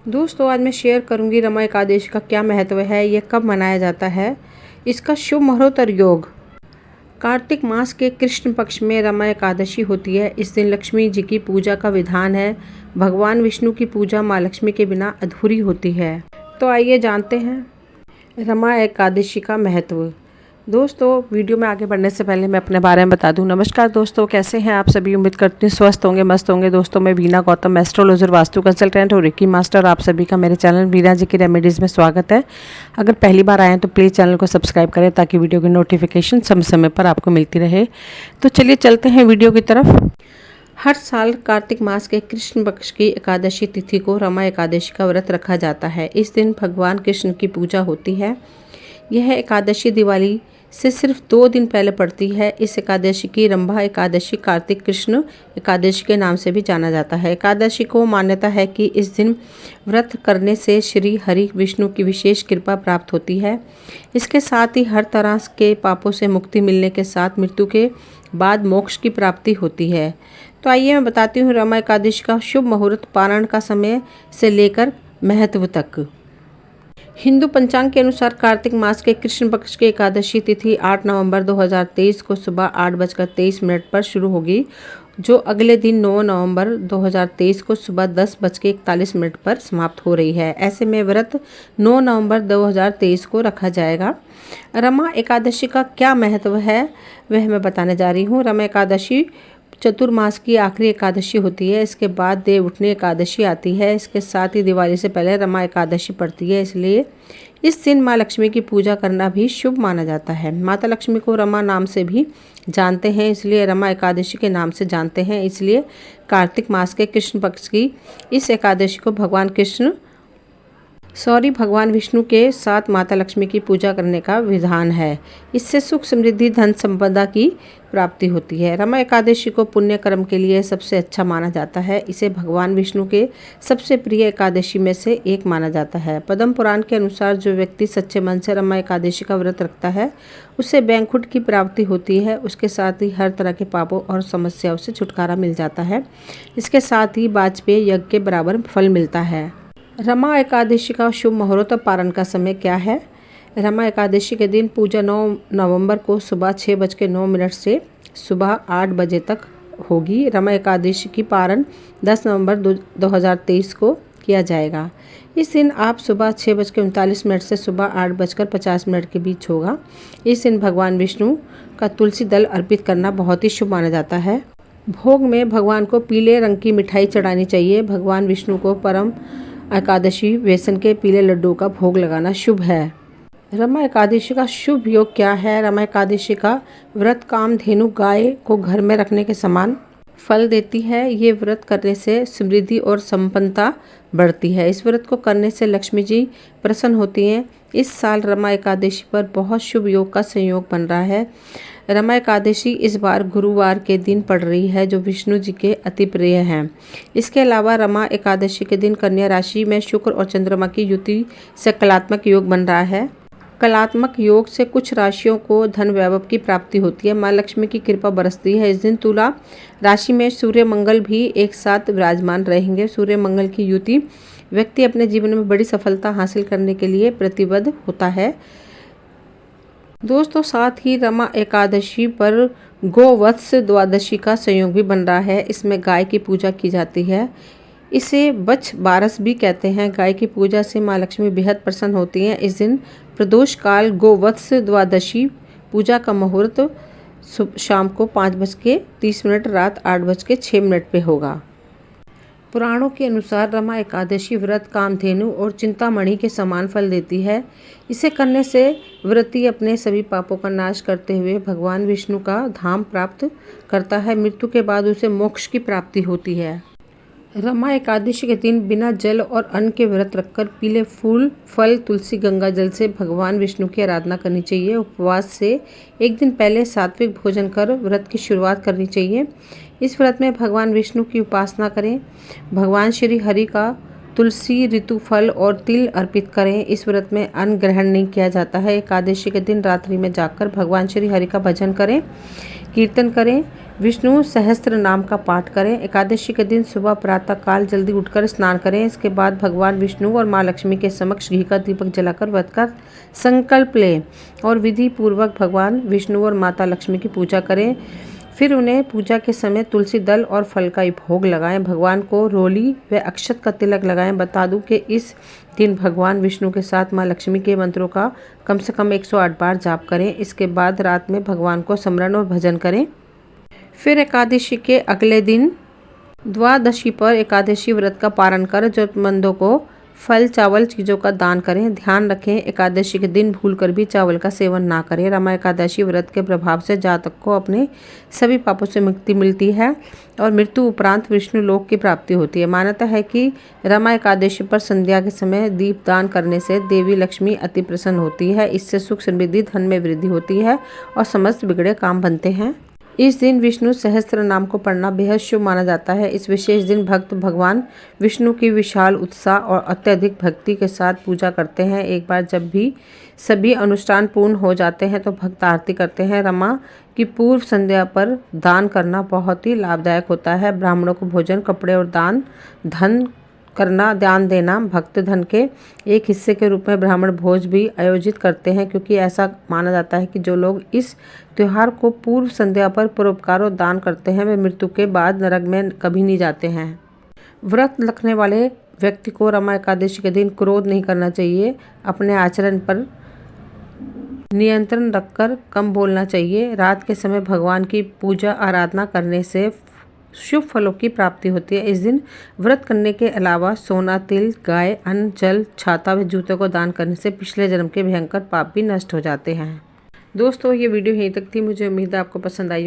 दोस्तों आज मैं शेयर करूंगी रमा एकादशी का क्या महत्व है, यह कब मनाया जाता है, इसका शुभ मुहूर्त और योग। कार्तिक मास के कृष्ण पक्ष में रमा एकादशी होती है। इस दिन लक्ष्मी जी की पूजा का विधान है। भगवान विष्णु की पूजा माँ लक्ष्मी के बिना अधूरी होती है। तो आइए जानते हैं रमा एकादशी का महत्व। दोस्तों वीडियो में आगे बढ़ने से पहले मैं अपने बारे में बता दूं। नमस्कार दोस्तों, कैसे हैं आप सभी। उम्मीद करती हूँ स्वस्थ होंगे, मस्त होंगे। दोस्तों मैं वीना गौतम, एस्ट्रोलॉजर, वास्तु कंसल्टेंट और रेकी मास्टर। आप सभी का मेरे चैनल वीना जी की रेमेडीज़ में स्वागत है। अगर पहली बार आए हैं तो प्लीज़ चैनल को सब्सक्राइब करें ताकि वीडियो की नोटिफिकेशन समय समय पर आपको मिलती रहे। तो चलिए चलते हैं वीडियो की तरफ। हर साल कार्तिक मास के कृष्ण पक्ष की एकादशी तिथि को रमा एकादशी का व्रत रखा जाता है। इस दिन भगवान कृष्ण की पूजा होती है। यह एकादशी दिवाली से सिर्फ 2 दिन पहले पड़ती है। इस एकादशी की रंभा एकादशी कार्तिक कृष्ण एकादशी के नाम से भी जाना जाता है। एकादशी को मान्यता है कि इस दिन व्रत करने से श्री हरि विष्णु की विशेष कृपा प्राप्त होती है। इसके साथ ही हर तरह के पापों से मुक्ति मिलने के साथ मृत्यु के बाद मोक्ष की प्राप्ति होती है। तो आइए मैं बताती हूँ रमा एकादशी का शुभ मुहूर्त, पारण का समय से लेकर महत्व तक। हिंदू पंचांग के अनुसार कार्तिक मास के कृष्ण पक्ष की एकादशी तिथि 8 नवंबर 2023 को सुबह 8:23 पर शुरू होगी, जो अगले दिन 9 नवंबर 2023 को सुबह 10:41 पर समाप्त हो रही है। ऐसे में व्रत 9 नवंबर 2023 को रखा जाएगा। रमा एकादशी का क्या महत्व है वह मैं बताने जा रही हूँ। रमा एकादशी चतुर्मास की आखिरी एकादशी होती है। इसके बाद देव उठनी एकादशी आती है। इसके साथ ही दिवाली से पहले रमा एकादशी पड़ती है, इसलिए इस दिन माँ लक्ष्मी की पूजा करना भी शुभ माना जाता है। माता लक्ष्मी को रमा नाम से भी जानते हैं, इसलिए रमा एकादशी के नाम से जानते हैं। इसलिए कार्तिक मास के कृष्ण पक्ष की इस एकादशी को भगवान विष्णु के साथ माता लक्ष्मी की पूजा करने का विधान है। इससे सुख, समृद्धि, धन संपदा की प्राप्ति होती है। रमा एकादशी को पुण्य कर्म के लिए सबसे अच्छा माना जाता है। इसे भगवान विष्णु के सबसे प्रिय एकादशी में से एक माना जाता है। पद्म पुराण के अनुसार जो व्यक्ति सच्चे मन से रमा एकादशी का व्रत रखता है उसे बैंकुट की प्राप्ति होती है। उसके साथ ही हर तरह के पापों और समस्याओं से छुटकारा मिल जाता है। इसके साथ ही वाजपेयी यज्ञ के बराबर फल मिलता है। रमा एकादशी का शुभ मुहूर्त और पारण का समय क्या है। रमा एकादशी के दिन पूजा 9 नवंबर को सुबह 6:09 से सुबह 8 बजे तक होगी। रमा एकादशी की पारण 10 नवंबर 2023 को किया जाएगा। इस दिन आप सुबह 6:39 से सुबह 8:50 के बीच होगा। इस दिन भगवान विष्णु का तुलसी दल अर्पित करना बहुत ही शुभ माना जाता है। भोग में भगवान को पीले रंग की मिठाई चढ़ानी चाहिए। भगवान विष्णु को परम एकादशी बेसन के पीले लड्डू का भोग लगाना शुभ है। रमा एकादशी का शुभ योग क्या है। रमा एकादशी का व्रत कामधेनु गाय को घर में रखने के समान फल देती है। ये व्रत करने से समृद्धि और संपन्नता बढ़ती है। इस व्रत को करने से लक्ष्मी जी प्रसन्न होती हैं। इस साल रमा एकादशी पर बहुत शुभ योग का संयोग बन रहा है। रमा एकादशी इस बार गुरुवार के दिन पड़ रही है, जो विष्णु जी के अति प्रिय हैं। इसके अलावा रमा एकादशी के दिन कन्या राशि में शुक्र और चंद्रमा की युति से कलात्मक योग बन रहा है। कलात्मक योग से कुछ राशियों को धन वैभव की प्राप्ति होती है। माँ लक्ष्मी की कृपा बरसती है। इस दिन तुला राशि में सूर्य मंगल भी एक साथ विराजमान रहेंगे। सूर्य मंगल की युति व्यक्ति अपने जीवन में बड़ी सफलता हासिल करने के लिए प्रतिबद्ध होता है। दोस्तों साथ ही रमा एकादशी पर गोवत्स द्वादशी का संयोग भी बन रहा है। इसमें गाय की पूजा की जाती है। इसे बछ बारस भी कहते हैं। गाय की पूजा से माँ लक्ष्मी बेहद प्रसन्न होती हैं। इस दिन प्रदोष काल गोवत्स द्वादशी पूजा का मुहूर्त शाम को 5:30 रात 8:06 पे होगा। पुराणों के अनुसार रमा एकादशी व्रत कामधेनु और चिंतामणि के समान फल देती है। इसे करने से व्रती अपने सभी पापों का नाश करते हुए भगवान विष्णु का धाम प्राप्त करता है। मृत्यु के बाद उसे मोक्ष की प्राप्ति होती है। रमा एकादशी के दिन बिना जल और अन्न के व्रत रखकर पीले फूल, फल, तुलसी, गंगा जल से भगवान विष्णु की आराधना करनी चाहिए। उपवास से एक दिन पहले सात्विक भोजन कर व्रत की शुरुआत करनी चाहिए। इस व्रत में भगवान विष्णु की उपासना करें। भगवान श्री हरि का तुलसी, ऋतु फल और तिल अर्पित करें। इस व्रत में अन्न ग्रहण नहीं किया जाता है। एकादशी के दिन रात्रि में जाकर भगवान श्री हरि का भजन करें, कीर्तन करें। विष्णु सहस्त्र नाम का पाठ करें। एकादशी के दिन सुबह प्रातः काल जल्दी उठकर स्नान करें। इसके बाद भगवान विष्णु और माँ लक्ष्मी के समक्ष घी का दीपक जलाकर व्रत का संकल्प लें और विधि पूर्वक भगवान विष्णु और माता लक्ष्मी की पूजा करें। फिर उन्हें पूजा के समय तुलसी दल और फल का भोग लगाएं। भगवान को रोली व अक्षत का तिलक लगाएं। बता दूं कि इस दिन भगवान विष्णु के साथ माँ लक्ष्मी के मंत्रों का कम से कम 108 बार जाप करें। इसके बाद रात में भगवान को स्मरण और भजन करें। फिर एकादशी के अगले दिन द्वादशी पर एकादशी व्रत का पारण कर जरूरतमंदों को फल चावल चीज़ों का दान करें। ध्यान रखें, एकादशी के दिन भूलकर भी चावल का सेवन ना करें। रमा एकादशी व्रत के प्रभाव से जातक को अपने सभी पापों से मुक्ति मिलती है और मृत्यु उपरांत विष्णु लोक की प्राप्ति होती है। मान्यता है कि रमा एकादशी पर संध्या के समय दीप दान करने से देवी लक्ष्मी अति प्रसन्न होती है। इससे सुख समृद्धि धन में वृद्धि होती है और समस्त बिगड़े काम बनते हैं। इस दिन विष्णु सहस्त्र नाम को पढ़ना बेहद शुभ माना जाता है। इस विशेष दिन भक्त भगवान विष्णु की विशाल उत्साह और अत्यधिक भक्ति के साथ पूजा करते हैं। एक बार जब भी सभी अनुष्ठान पूर्ण हो जाते हैं तो भक्त आरती करते हैं। रमा की पूर्व संध्या पर दान करना बहुत ही लाभदायक होता है। ब्राह्मणों को भोजन, कपड़े और धन करना, दान देना भक्त धन के एक हिस्से के रूप में ब्राह्मण भोज भी आयोजित करते हैं, क्योंकि ऐसा माना जाता है कि जो लोग इस त्योहार को पूर्व संध्या पर परोपकार और दान करते हैं वे मृत्यु के बाद नरक में कभी नहीं जाते हैं। व्रत रखने वाले व्यक्ति को रमा एकादशी के दिन क्रोध नहीं करना चाहिए। अपने आचरण पर नियंत्रण रखकर कम बोलना चाहिए। रात के समय भगवान की पूजा आराधना करने से शुभ फलों की प्राप्ति होती है। इस दिन व्रत करने के अलावा सोना, तिल, गाय, अन्न, जल, छाता व जूते को दान करने से पिछले जन्म के भयंकर पाप भी नष्ट हो जाते हैं। दोस्तों, ये वीडियो यहीं तक थी। मुझे उम्मीद है आपको पसंद आई।